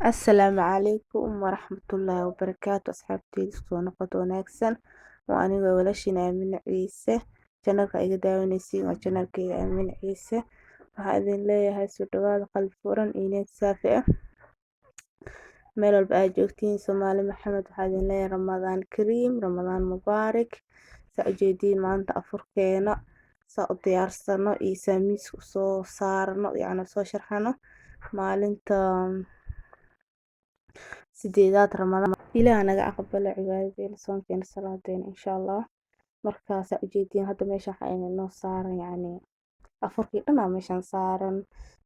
Asalaamu calaykum waraxmatullaahi wabarakaatu asxaabteyda soo noqod wanaagsan waa aniga walaashin Aamina Ciise channelka iga daawanaysiin waa channelkayga Aamina Ciise waxaa idin leeyahay soo dhawaada qalbi furan iyo niyad saafi ah meel walba aad joogtiin Soomaali Maxamed waxaa idin leeyahay Ramadaan Kariim Ramadaan Mubaarak saa ujeediin maanta afurkeena saa u diyaarsano iyo saamiis soo saarno soo sharxano maalinta sideedaad Ramadaan ilaaha naga aqbalo cibaadadeena soonkeena salaadeena insha Allah markaas ujeediin hadda meesha waxa inoo saaran afurkii dhan meeshan saaran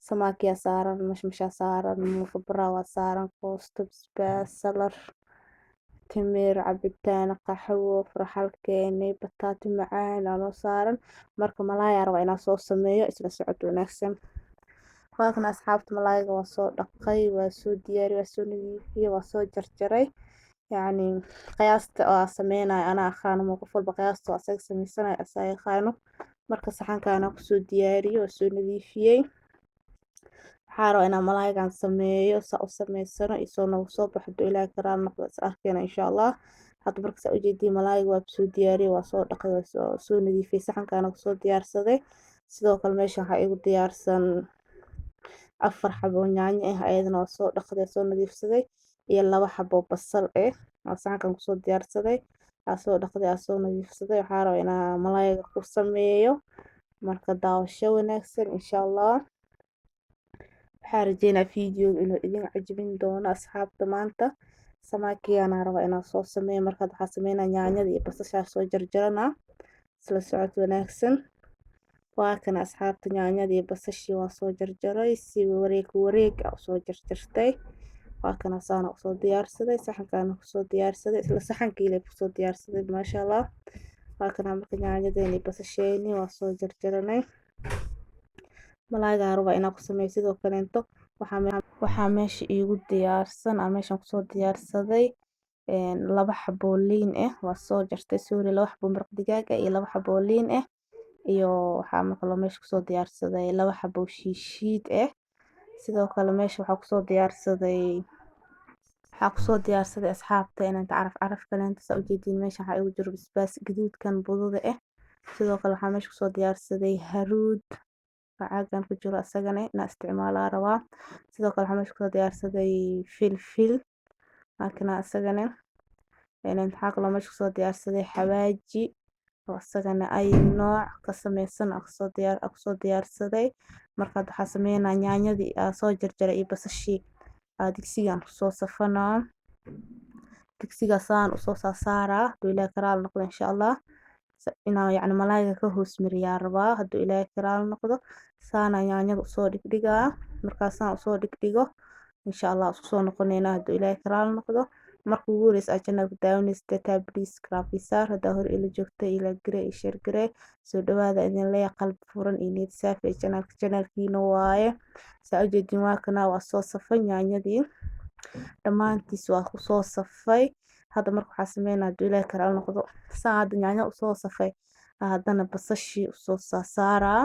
samaakiya saaran mashmasha saaran mufabara waa saaran koosto basbaas salar timir cabitaan qaxwo farxalkeena bataati macaan loo saaran marka malaay raba inaan soo sameeyo isla socod wanaagsan waakana asxaabta malaayga waa soo dhaqay waa soo diyaariyay waa soo nadiifiyay waa soo jarjaray qiyaasta oo sameynay ana aqaan ma qof walba qiyaasta asaga sameeysanay asaga yaqaano marka saxankaana ku soo diyaariyay waa soo nadiifiyay waxaan rabaa inaan malaaygan sameeyo saa u sameysano isoo nagu soo baxdo ilaahay karaan noqdo is arkeena insha Allah hadda marka saa ujeedii malaayga waa soo diyaariyay waa soo dhaqay waa soo nadiifiyay saxankaana ku soo diyaarsaday sidoo kale meesha waxa igu diyaarsan afar xabo yaanyo ah ayadana waa soo dhaqday soo nadiifsaday iyo laba xabo basal ah saxankan ku soo diyaarsaday soo dhaqday soo nadiifsaday waxaan rabaa inaan malaayga ku sameeyo marka daawasho wanaagsan insha Allah waxaan rajeynaa video inuu idin cajbin doono asxaabta maanta samaakiyana rabaa inaan soo sameeyo marka waxaan sameynaa yaanyada iyo basasha soo jarjarana isla socod wanaagsan waa kana asxaabta yaanyada iyo basasha waa soo jarjaray si wareeg soo jarjartay waa kana saana soo diyaarsaday saxankaana ku soo diyaarsaday isla saxankii ku soo diyaarsaday maasha Allah waa kana marka yaanyada iyo basasheeni waa soo jarjaranay malaayga raba inaan ku sameeyo sidoo kaleento waxaa meesha iigu diyaarsan meeshan ku soo diyaarsaday laba xabo liin waa soo jartay laba xabo maraq digaag iyo laba xabo liin iyo waxaa marka meesha ku soo diyaarsaday laba xabo shiishiid sidoo kale meesha waxaa ku soo diyaarsaday asxaabta inaan caraf kaleento saa ujeedin meesha waxa igu jiro basbaas gaduudkan budada sidoo kale waxaa meesha ku soo diyaarsaday haruud caagan ku jiro asagana inaan isticmaalo rabaa sidoo kale waxaa meesha ku soo diyaarsaday filfil markana asagana waxaa kaloo meesha ku soo diyaarsaday xawaaji asagana ay nooc ka sameysan ku soo diyaarsaday marka waxaa sameynaa yaanyadii soo jarjaray iyo basashii digsigan ku soo safanaa digsiga saan u soo saaraa haduu ilaahay karaal noqdo insha Allah inaan malaayga ka hoos mariyaa rabaa haduu ilaahay karaal noqdo saana yaanyada soo dhigdhigaa markaas saan soo dhigdhigo insha Allah isku soo noqoneena haduu ilaahay karaal noqdo marka ugu horeysa channelka daawanaysta please subscribe hada hor ila joogta ila gare iyo share gare soo dhawaada idin leeyahay qalbi furan iyo niyad saafi channelkiina waaye saa ujeedin waa kana waa soo safay yaanyadii dhamaantiis waa ku soo safay hadda marka waxaa sameynaa haduu ilaahay karaal noqdo saa hadda yaanya u soo safay haddana basashii u soo saaraa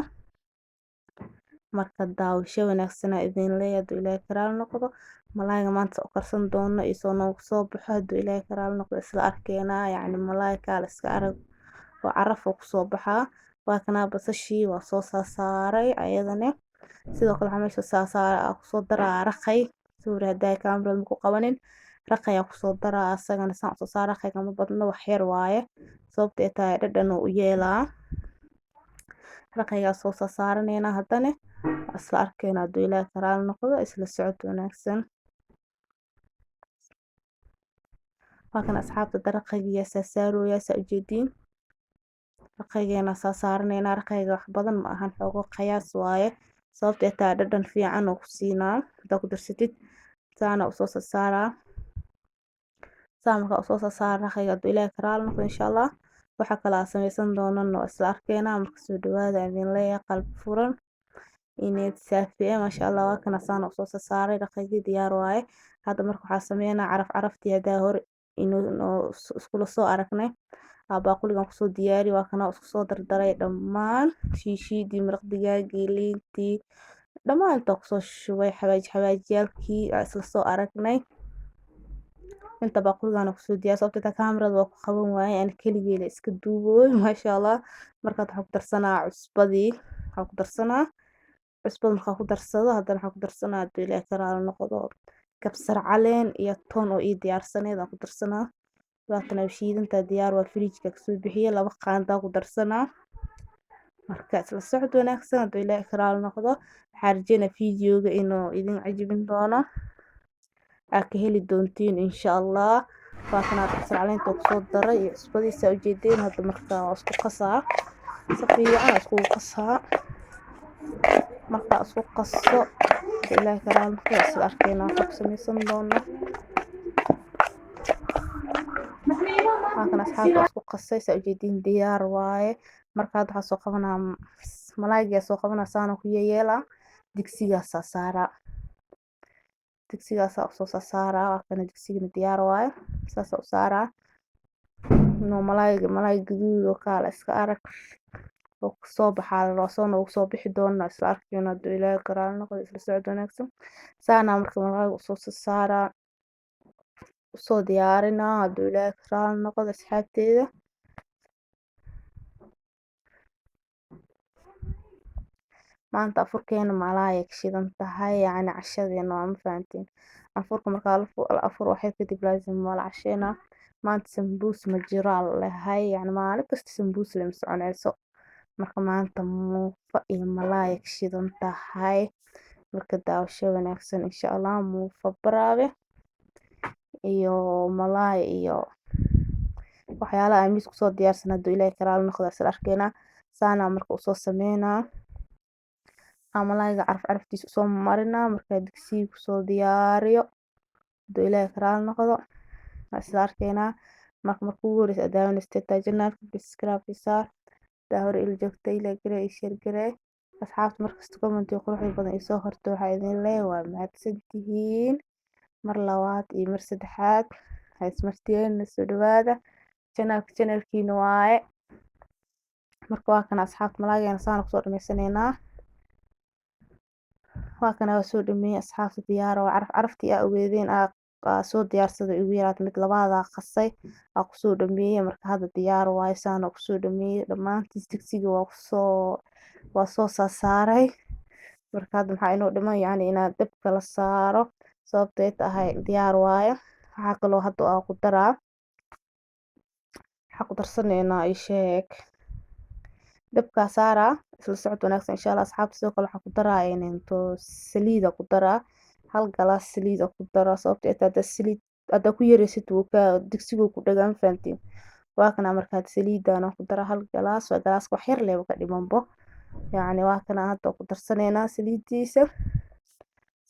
marka daawasho wanaagsan idin leeyahay haduu ilaahay karaal noqdo malaayga maanta oo karsan doono isoo noogu soo baxo haduu ilaahay karaal noqdo isla arkeena malaay kale iska arag oo caraf ku soo baxaa waa kana basashii waa soo saaray ayadana sidoo kale waxaa meesha ku soo daraa raqay suuri haday kaamirada ku qabanin raqay ku soo daraa asagana saan soo saaray raqayga ma badno wax yar waaye sababtoo tahay dhadhan u yeelaa raqayga soo saaranayna haddana isla arkeena haduu ilaahay karaal noqdo isla socod wanaagsan waa kana asxaabta raqayga saarooya saa ujeedin raqaygeena saaranayna raqayga wax badan ma ahan xogo qiyaas waaye sababtoo tahay dhadhan fiican oo ku siinaa hadaa ku darsatid saana u soo saaraa saamka u soo saaraa raqayga haduu ilaahay karaal noqdo insha Allah waxa kala sameysan doonano isla arkeena marka soo dhawaada idin leeyahay qalbi furan inay saafi maasha Allah waa kana saana u soo saaray raqayga diyaar waaye hadda marka waxaa sameynaa caraftii hadaa hor inuu isku soo aragnay baaquligan ku soo diyaari waa kana isku soo dardaray dhammaan shiishidii maraq digaagii liintii dhammaan intaa kusoo shubay xawaajiyaalkii aan isla soo aragnay. Inta baaquligan kusoo diyaar sababtoo ah kaamirada waa ku qaban waaye aan kaligeela iska duubooy maasha Allah. Markaad waxaa ku darsanaa cusbadii, waxaa ku darsanaa cusbada markaa ku darsado haddana waxaa ku darsanaa haduu ilaahay ka raali noqdo kabsar caleen iyo toon oo ii diyaarsaneed aan ku darsanaa. Waatana shiidantaa diyaar waa fridge-ka kasoo bixiyay 2 qaanda ku darsanaa. Marka isla socod wanaagsan haduu ilaahay ka raali noqdo waxaan rajeynaa fiidiyowga inuu idin cajabin doono aad ka heli doontiin insha Allah. Waatana kabsar caleenta kusoo daray iyo cusbadiisa ujeedeen hadda markaa waa isku qasaa si fiican isku qasaa. Marka isku qaso haduu ilaahay ka raali noqdo isla arkayna waxaan ku samaysan doona. Halkan asxaabta isku qasay saa ujeedin diyaar waaye. Markaad waxaa soo qabanaa malaayga soo qabanaa saano ku yeela digsigaas saara. Digsigaas soo saara waana digsiga diyaar waaye. Saas u saara no malaay gaduud oo kala iska arag oo soo baxaa loo soo bixi doona isla arkayna haduu ilaahay ka raali noqdo isla socod wanaagsan. Saana marka malaayga soo saara soo diyaarina haduu ilaahay ka raali noqdo asxaabteeda. maanta afurkeena malaay ka shidan tahay yani cashadeena waa ma fahantiin. Afurka marka la afur waxay kadib laazim wala casheena. Maanta sambuus ma jiro lahay yani maalin kasta sambuus la soconayso. Marka maanta muufa iyo malaay ka shidan tahay. Marka daawasho wanaagsan insha Allah muufa baraawe iyo malaay iyo waxyaalaha aan miis ku soo diyaarsan haduu ilaahay ka raali noqdo isla arkayna. Saana marka u soo sameynaa malaayga caraftiisa soo marina marka digsiga ku soo diyaariyo haduu ilaahay ka raali noqdo isla arkayna. Marka ugu horeysa daawanaysta channelka subscribe saar daawar il joogtay la garay share garay asxaabta markasta comment qurux badan isoo horto waxa idin leeyahay waa mahadsantihiin mar labaad iyo mar saddexaad ha ismartiyeen soo dhawaada channelkiina waaye. Marka waa kana asxaabta malaayga saan ku soo dhameysanaynaa. waa kana soo dhameeyay asxaabta diyaar oo caraftii aa ogeedeen soo diyaarsaday ugu yaraad mid labaada qasay ku soo dhameeyay marka hadda diyaar waaye saan ku soo dhameeyay dhamaantiis digsiga waa soo saaray. Marka hadda maxaa inoo dhiman yani inaad dabka la saaro sababtoo tahay diyaar waaye. Waxa kale oo hadda ku daraa waxa ku darsaneynaa ay sheeg dabka saara isla socod wanaagsan insha Allah. Asxaabta sidoo kale waxa ku daraa into saliid ku daraa hal galaas saliid ku daraa sababtoo ah saliid hada ku yareysid uu ka digsiga ku dhagan faantiin. waa kana marka saliidana ku daraa hal galaas waa galaas wax yar leh ka dhimanbo yani waa kana hadda ku darsaneynaa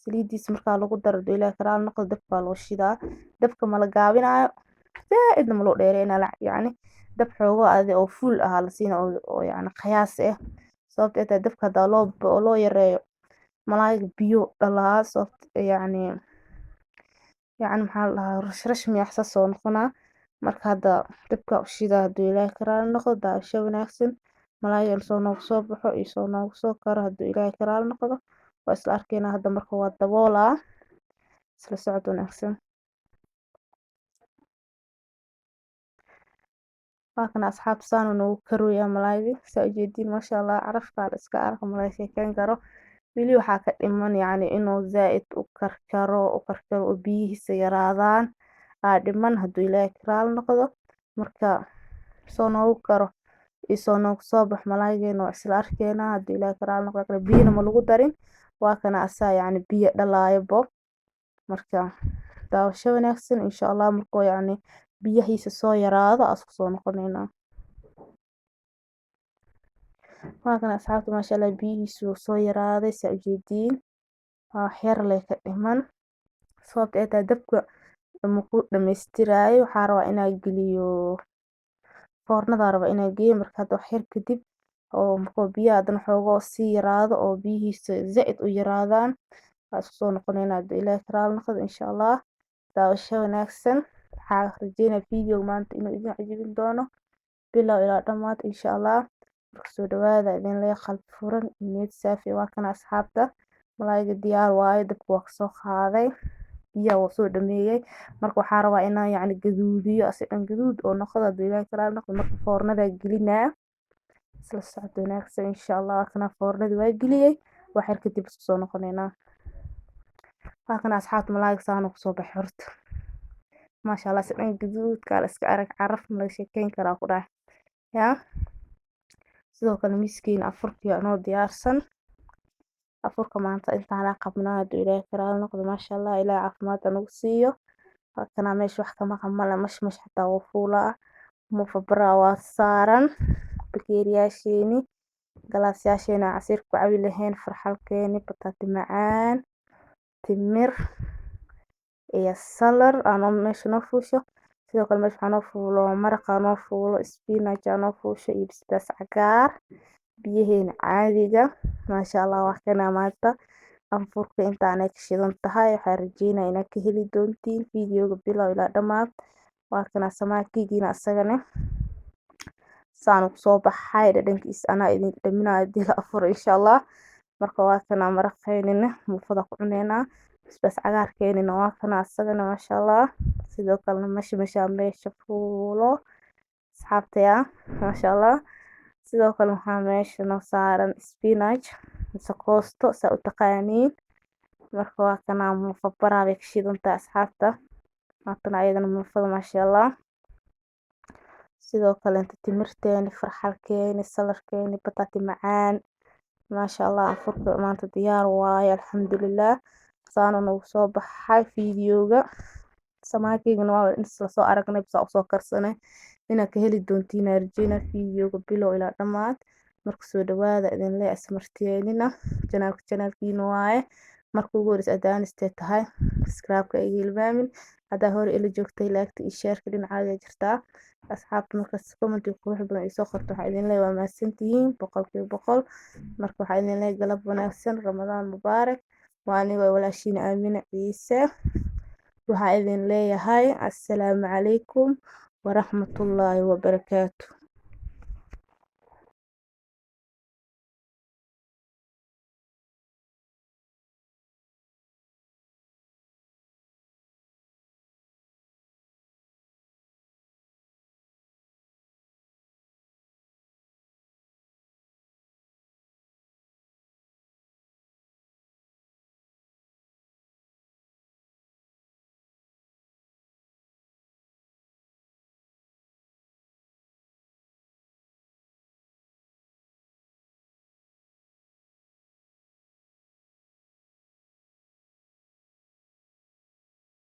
saliidiisa marka lagu daro ilaa karaal noqdo dabka loo shidaa. Dabka ma la gaabinayo zaaid ma loo dheereynaa yani dab xoogo oo full ah la siina oo yani qiyaas ah sababtoo ah dabka hada loo yareeyo malaayga biyo dhalaa sababtoo yani maxaa la rash miyaxsa soo noqonaa. Marka hadda dabka u shidaa haduu ilaahay ka raali noqdo daawasho wanaagsan malaayga soo baxo iyo noogu soo karo haduu ilaahay ka raali noqdo waa isla arkayna. Hadda marka waa daboolaa isla socod wanaagsan. waa kana asxaabta saan noogu karooya malaayga saa ujeedin maasha Allah carafka iska arka malaayga keen karo wili waxa ka dhiman yani inuu zaaid u karkaro oo biyihiisa yaraadaan dhiman haduu ilaahay ka raali noqdo. Marka soo noogu karo soo noogu soo bax malaaygeena isla arkayna haduu ilaahay ka raali noqdo biyana ma lagu darin waa kana asaa yani biyo dhalaaybo. Marka daawasho wanaagsan insha Allah markoo yani biyahiisa soo yaraado asku soo noqonayna. waa kana asxaabta maasha Allah biyihiisa soo yaraaday saa ujeedin wax yar leh ka dhiman sababtoo ah dabka ku dhameystiraayo waxa rabaa inaan geliyo foornada rabaa inaan geeyo marka hadda wax yar kadib oo markoo biyaha hadana xoogo sii yaraado oo biyihiisa zaaid u yaraadaan isku soo noqonayna haduu ilaahay ka raali noqdo insha Allah. daawasho wanaagsan waxaan rajeynaa video maanta inuu idin cajabin doono bilow ilaa dhamaad insha Allah. Soo dhawaada idin leeyahay qalbi furan niyad saafi waa kana asxaabta malaayga diyaar waaye dabka waa kasoo qaaday biyaha waa soo dhameeyey marka waxaa rabaa inaan yacni gaduudiyo asi dhan gaduud oo noqdo hadduu ilaahay ka raali noqdo marka foornada gelinaa isla socod wanaagsan insha allah waa kana foornadii waa geliyey wax yar kadib isku soo noqonaynaa waa kana asxaabta malaayga saan kusoo baxay horta maasha allah si dhan gaduudka la iska arag caraf ma laga sheekeyn karaa ku dhahay yaa sidoo kale miiskeena afurkii noo diyaarsan afurka maanta intaan qabnaa hadduu ilaahay ka raali noqdo maasha allah ilaahay caafimaad nagu siiyo waa kana meesha wax ka maqan male mashmash xataa wuu fuulaa mufabaraa waa saaran bakeeriyaasheeni galaasyaasheena casiir ku cabi lahayn farxalkeeni bataati macaan timir iyo salar aanoo meesha noo fuusho sidoo kale meesha waxaa noo fuulo maraqa noo fuulo spinach noo fuusho iyo basbaas cagaar biyaheena caadiga maasha allah waa kana maanta anfurka intaanay ka shidan tahay waxaan rajeynaa inaad ka heli doontiin videoga bilow ilaa dhammaad waa kana samaakigiina asagana saan kusoo baxay dhadhankiisa anaa idin dhaminaa haddii la afuro insha allah marka waa kana maraqeynina muufada ku cuneynaa basbaas cagaarkeenina waa kana asagana maasha allah sidoo kalena mashmashaa meesha fuulo asxaabtaya maasha allah sidoo kale waxaa meesha noo saaran spinach mise koosto saa u taqaaniin marka waa kana muufabaraa bay ka shidan tahay asxaabta maantana ayadana muufada maasha allah sidoo kale timirteeni farxalkeeni salarkeeni bataati macaan maasha allah afurka maanta diyaar waaye alxamdulillaah saana nagu soo baxay videoga samaakigana waa in la soo aragnay bas usoo karsanay inaad ka heli doontiin arjina videoga bilow ilaa dhammaad marka soo dhawaada idin lee asmarteenina janaalkiina waaye marka ugu horeysa adaanistee tahay subscribe-ka iga hilmaamin haddaa hore ila joogtay laagta iyo sheerka dhinacaaga jirtaa asxaabta markaas comment qurux badan isoo qorto waxaa idin leeyahay waa mahadsantihiin boqolkiiba boqol marka waxaa idin leeyahay galab wanaagsan ramadaan mubaarak waa anigoo walaashiin aamina ciise waxaa idin leeyahay assalaamu calaykum waraxmatullaahi wabarakaatu